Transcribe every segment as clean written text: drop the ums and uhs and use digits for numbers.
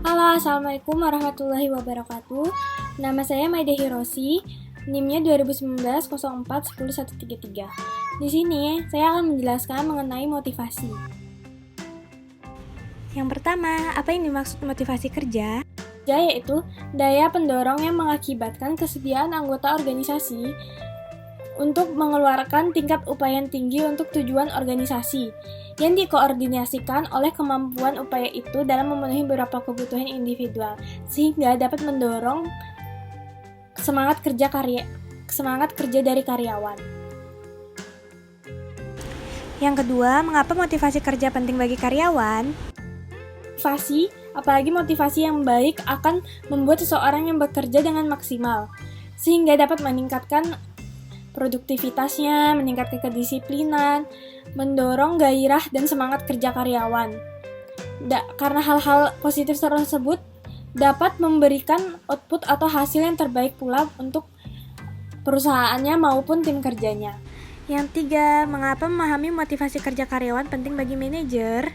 Halo, Assalamualaikum warahmatullahi wabarakatuh. Nama saya Maida Hiroshi, NIM-nya 2019 04 10 133. Di sini, saya akan menjelaskan mengenai motivasi. Yang pertama, apa yang dimaksud motivasi kerja? Yaitu daya pendorong yang mengakibatkan kesediaan anggota organisasi untuk mengeluarkan tingkat upaya yang tinggi untuk tujuan organisasi, yang dikoordinasikan oleh kemampuan upaya itu dalam memenuhi beberapa kebutuhan individual, sehingga dapat mendorong semangat kerja dari karyawan. Yang kedua, mengapa motivasi kerja penting bagi karyawan? Motivasi, apalagi motivasi yang baik, akan membuat seseorang yang bekerja dengan maksimal, sehingga dapat meningkatkan produktivitasnya, meningkatkan kedisiplinan, mendorong gairah dan semangat kerja karyawan. Karena hal-hal positif tersebut dapat memberikan output atau hasil yang terbaik pula untuk perusahaannya maupun tim kerjanya. Yang tiga, mengapa memahami motivasi kerja karyawan penting bagi manajer?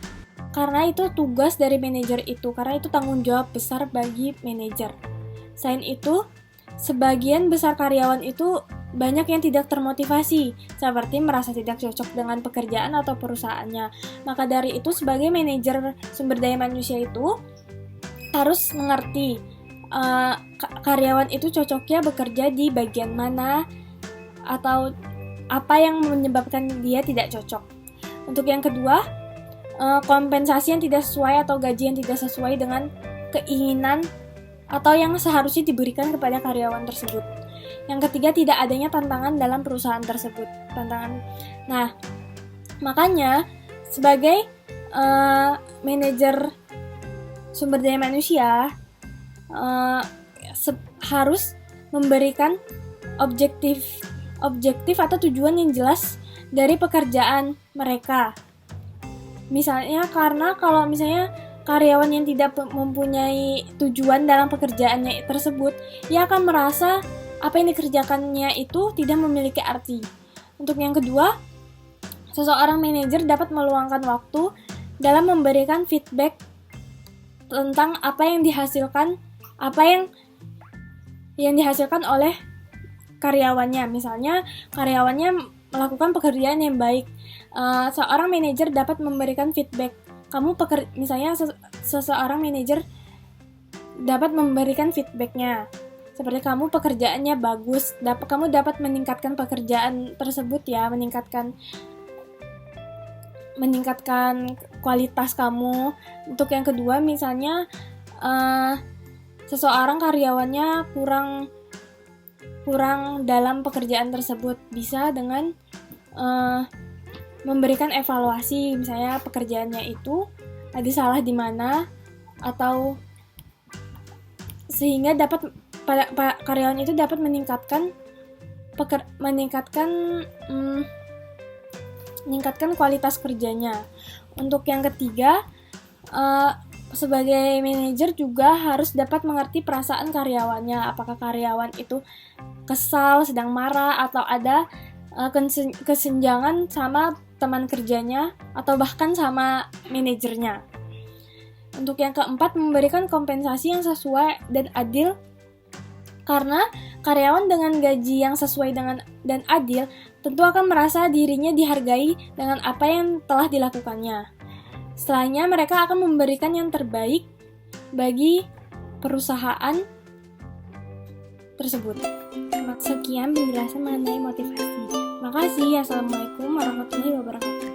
Karena itu tugas dari manajer itu, karena itu tanggung jawab besar bagi manajer. Selain itu, sebagian besar karyawan itu banyak yang tidak termotivasi, seperti merasa tidak cocok dengan pekerjaan atau perusahaannya. Maka dari itu, sebagai manajer sumber daya manusia itu harus mengerti karyawan itu cocoknya bekerja di bagian mana atau apa yang menyebabkan dia tidak cocok. Untuk yang kedua, kompensasi yang tidak sesuai atau gaji yang tidak sesuai dengan keinginan atau yang seharusnya diberikan kepada karyawan tersebut. Yang ketiga, tidak adanya tantangan dalam perusahaan tersebut. Nah, makanya sebagai manajer sumber daya manusia harus memberikan objektif atau tujuan yang jelas dari pekerjaan mereka. Misalnya, karena kalau misalnya karyawan yang tidak mempunyai tujuan dalam pekerjaannya tersebut, ia akan merasa apa yang dikerjakannya itu tidak memiliki arti. Untuk yang kedua, seseorang manajer dapat meluangkan waktu dalam memberikan feedback tentang apa yang dihasilkan oleh karyawannya. Misalnya, karyawannya melakukan pekerjaan yang baik. Seorang manajer dapat memberikan feedback. Misalnya seseorang manajer dapat memberikan feedbacknya. Seperti kamu pekerjaannya bagus, kamu dapat meningkatkan pekerjaan tersebut ya, meningkatkan kualitas kamu. Untuk yang kedua, misalnya seseorang karyawannya kurang dalam pekerjaan tersebut, bisa dengan memberikan evaluasi, misalnya pekerjaannya itu ada salah di mana, atau sehingga karyawan itu dapat meningkatkan kualitas kerjanya. Untuk yang ketiga, sebagai manajer juga harus dapat mengerti perasaan karyawannya. Apakah karyawan itu kesal, sedang marah, atau ada kesenjangan sama teman kerjanya, atau bahkan sama manajernya. Untuk yang keempat, memberikan kompensasi yang sesuai dan adil. Karena karyawan dengan gaji yang sesuai dan adil tentu akan merasa dirinya dihargai dengan apa yang telah dilakukannya. Setelahnya, mereka akan memberikan yang terbaik bagi perusahaan tersebut. Sekian penjelasan mengenai motivasi. Terima kasih. Assalamualaikum warahmatullahi wabarakatuh.